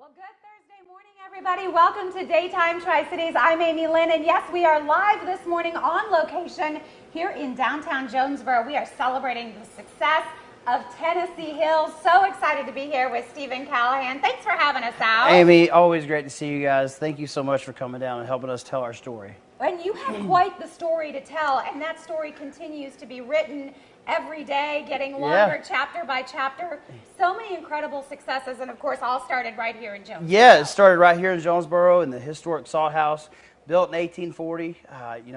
Well, good Thursday morning, everybody. Welcome to Daytime Tri-Cities. I'm Amy Lynn, and yes, we are live this morning on location here in downtown Jonesboro. We are celebrating the success of Tennessee Hills. So excited to be here with Stephen Callahan. Thanks for having us out. Amy, always great to see you guys. Thank you so much for coming down and helping us tell our story. And you have quite the story to tell, and that story continues to be written every day, getting longer chapter by chapter. So many incredible successes, and of course, all started right here in Jonesboro. Yeah, it started right here in Jonesboro in the historic Salt House, built in 1840.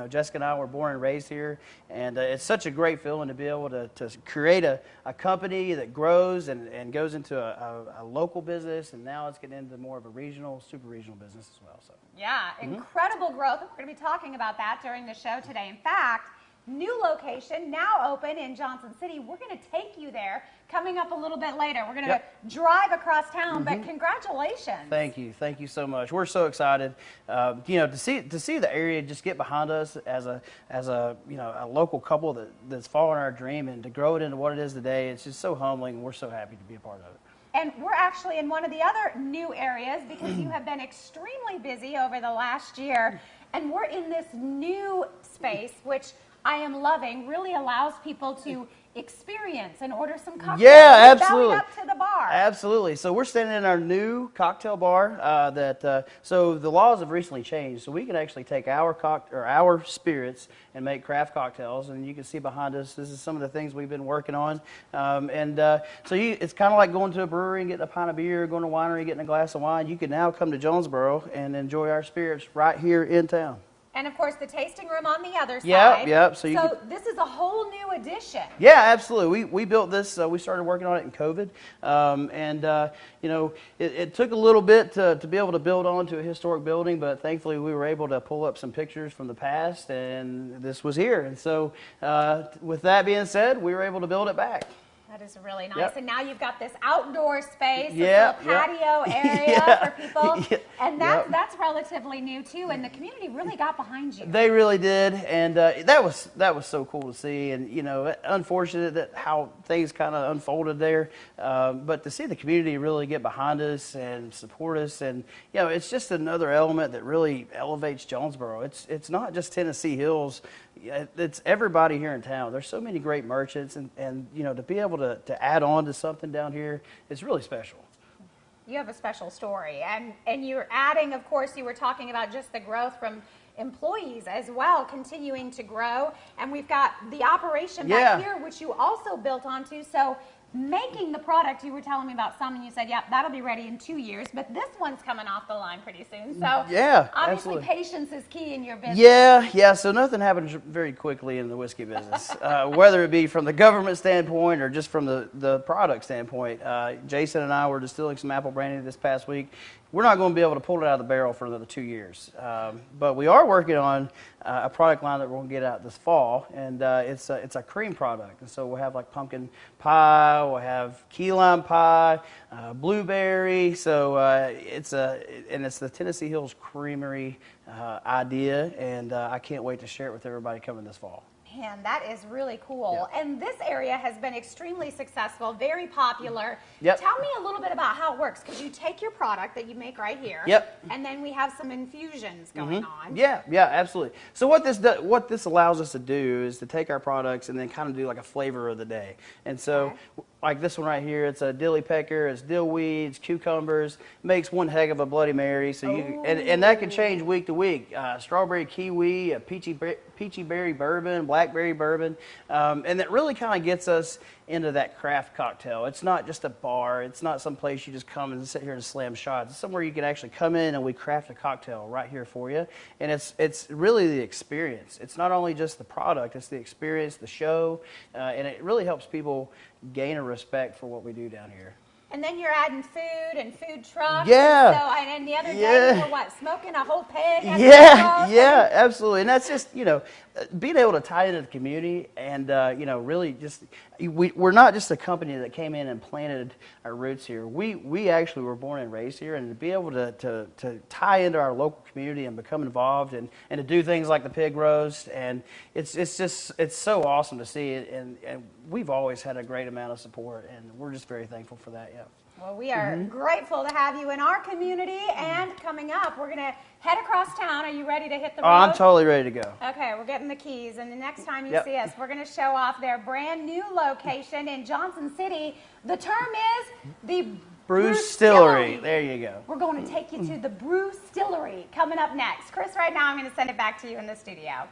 Jessica and I were born and raised here, and it's such a great feeling to be able to create a company that grows and goes into a local business, and now it's getting into more of a regional, super regional business as well. So yeah, incredible growth. We're going to be talking about that during the show today. In fact, new location, now open in Johnson City. We're going to take you there coming up a little bit later. We're going to drive across town, but congratulations. Thank you so much. We're so excited, to see the area just get behind us as a local couple that's following our dream, and to grow it into what it is today. It's just so humbling, and we're so happy to be a part of it. And we're actually in one of the other new areas because you have been extremely busy over the last year, and we're in this new space, which I am loving, really allows people to experience and order some cocktails. Yeah, absolutely. Up to the bar. Absolutely. So we're standing in our new cocktail bar. So the laws have recently changed. So we can actually take our spirits and make craft cocktails. And you can see behind us, this is some of the things we've been working on. It's kind of like going to a brewery and getting a pint of beer, going to a winery, getting a glass of wine. You can now come to Jonesboro and enjoy our spirits right here in town. And of course, the tasting room on the other side. Yep. So this is a whole new addition. Yeah, absolutely. We built this. We started working on it in COVID, it took a little bit to be able to build onto a historic building, but thankfully we were able to pull up some pictures from the past, and this was here. And so, with that being said, we were able to build it back. That is really nice. And now you've got this outdoor space, this little patio area for people. And that's relatively new too, and the community really got behind you. They really did, and that was so cool to see. And unfortunate that how things kind of unfolded there, but to see the community really get behind us and support us, and it's just another element that really elevates Jonesboro. It's not just Tennessee Hills. It's everybody here in town. There's so many great merchants, and to be able to add on to something down here, it's really special. You have a special story, and you're adding, of course, you were talking about just the growth from employees as well, continuing to grow, and we've got the operation back here, which you also built onto. So making the product, you were telling me about some, and you said, that'll be ready in 2 years, but this one's coming off the line pretty soon. So obviously absolutely. Patience is key in your business. Yeah, so nothing happens very quickly in the whiskey business, whether it be from the government standpoint or just from the product standpoint. Jason and I were distilling some apple brandy this past week. We're not going to be able to pull it out of the barrel for another 2 years, but we are working on a product line that we're going to get out this fall, and it's a cream product. And so we'll have like pumpkin pie, we'll have key lime pie, blueberry. So it's the Tennessee Hills Creamery idea, and I can't wait to share it with everybody coming this fall. Man, that is really cool. Yeah. And this area has been extremely successful, very popular. Yep. Tell me a little bit about how it works, because you take your product that you make right here, and then we have some infusions going on. Yeah, absolutely. So what this allows us to do is to take our products and then kind of do like a flavor of the day. And so like this one right here, it's a dilly pecker, it's dill weeds, cucumbers, makes one heck of a Bloody Mary. So and that can change week to week. Strawberry kiwi, a peachy berry bourbon, blackberry bourbon, and that really kind of gets us into that craft cocktail. It's not just a bar. It's not some place you just come and sit here and slam shots. It's somewhere you can actually come in and we craft a cocktail right here for you. And it's really the experience. It's not only just the product. It's the experience, the show, and it really helps people gain a respect for what we do down here. And then you're adding food and food trucks. Yeah. And the other day you were smoking a whole pig? Yeah, absolutely. And that's just, being able to tie into the community and, really just, we're not just a company that came in and planted our roots here. We actually were born and raised here, and to be able to tie into our local community and become involved and to do things like the pig roast, and it's so awesome to see it, and we've always had a great amount of support, and we're just very thankful for that. Well, we are grateful to have you in our community, and coming up, we're going to head across town. Are you ready to hit the road? Oh, I'm totally ready to go. Okay, we're getting the keys, and the next time you see us, we're going to show off their brand new location in Johnson City. The term is the Brewstillery. There you go. We're going to take you to the Brewstillery coming up next. Chris, right now I'm going to send it back to you in the studio.